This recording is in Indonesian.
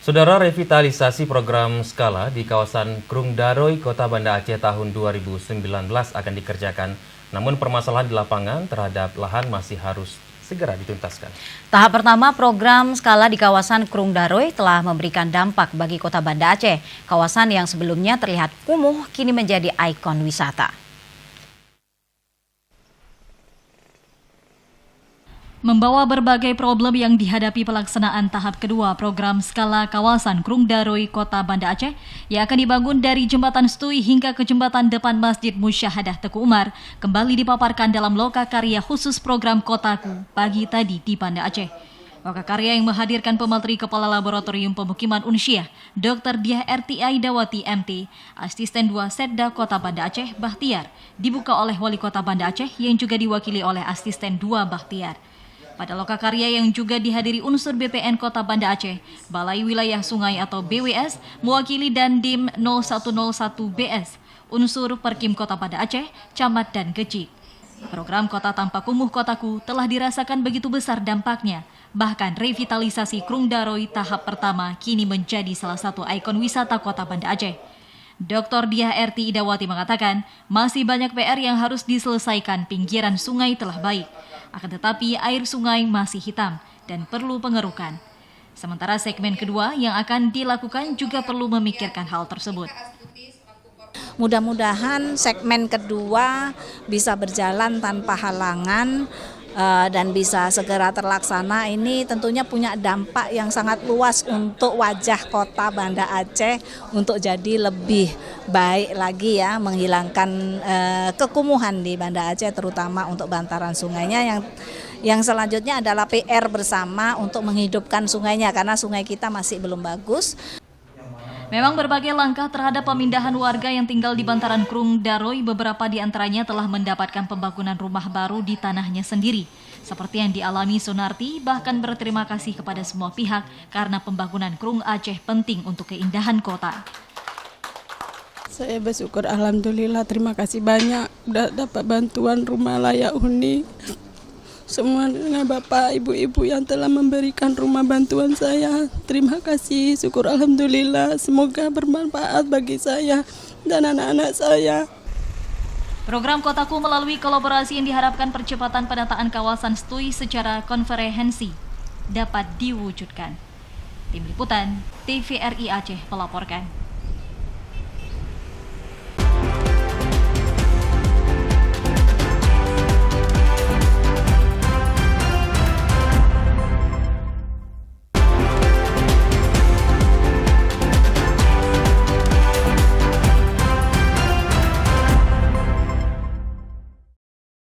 Saudara, revitalisasi program skala di kawasan Krung Daroy, Kota Banda Aceh tahun 2019 akan dikerjakan. Namun permasalahan di lapangan terhadap lahan masih harus segera dituntaskan. Tahap pertama program skala di kawasan Krung Daroy telah memberikan dampak bagi Kota Banda Aceh. Kawasan yang sebelumnya terlihat kumuh kini menjadi ikon wisata. Membawa berbagai problem yang dihadapi pelaksanaan tahap kedua program skala kawasan Krung Daroy Kota Banda Aceh yang akan dibangun dari Jembatan Stui hingga ke jembatan depan Masjid Musyahadah Teku Umar kembali dipaparkan dalam lokakarya khusus program Kotaku pagi tadi di Banda Aceh. Lokakarya yang menghadirkan pemateri Kepala Laboratorium Pemukiman Unsyah, Dr. Diah Erti Aidawati MT, Asisten 2 Setda Kota Banda Aceh Bahtiar, dibuka oleh Wali Kota Banda Aceh yang juga diwakili oleh Asisten 2 Bahtiar. Pada lokakarya yang juga dihadiri unsur BPN Kota Banda Aceh, Balai Wilayah Sungai atau BWS, mewakili Dandim 0101BS, unsur Perkim Kota Banda Aceh, Camat dan Gecik. Program Kota Tanpa Kumuh Kotaku telah dirasakan begitu besar dampaknya. Bahkan revitalisasi Krung Daroy tahap pertama kini menjadi salah satu ikon wisata Kota Banda Aceh. Dr. Diah Erti Aidawati mengatakan, masih banyak PR yang harus diselesaikan. Pinggiran sungai telah baik, akan tetapi air sungai masih hitam dan perlu pengerukan. Sementara segmen kedua yang akan dilakukan juga perlu memikirkan hal tersebut. Mudah-mudahan segmen kedua bisa berjalan tanpa halangan dan bisa segera terlaksana. Ini tentunya punya dampak yang sangat luas untuk wajah Kota Banda Aceh untuk jadi lebih baik lagi ya, menghilangkan kekumuhan di Banda Aceh terutama untuk bantaran sungainya. Yang selanjutnya adalah PR bersama untuk menghidupkan sungainya karena sungai kita masih belum bagus. Memang berbagai langkah terhadap pemindahan warga yang tinggal di bantaran Krung Daroy, beberapa di antaranya telah mendapatkan pembangunan rumah baru di tanahnya sendiri. Seperti yang dialami Sunarti, bahkan berterima kasih kepada semua pihak karena pembangunan Krung Aceh penting untuk keindahan kota. Saya bersyukur, alhamdulillah, terima kasih banyak udah dapat bantuan rumah layak huni. Semua dengan Bapak, Ibu-ibu yang telah memberikan rumah bantuan saya. Terima kasih, syukur alhamdulillah. Semoga bermanfaat bagi saya dan anak-anak saya. Program Kotaku melalui kolaborasi yang diharapkan percepatan penataan kawasan Stui secara konferensi dapat diwujudkan. Tim Liputan TVRI Aceh melaporkan.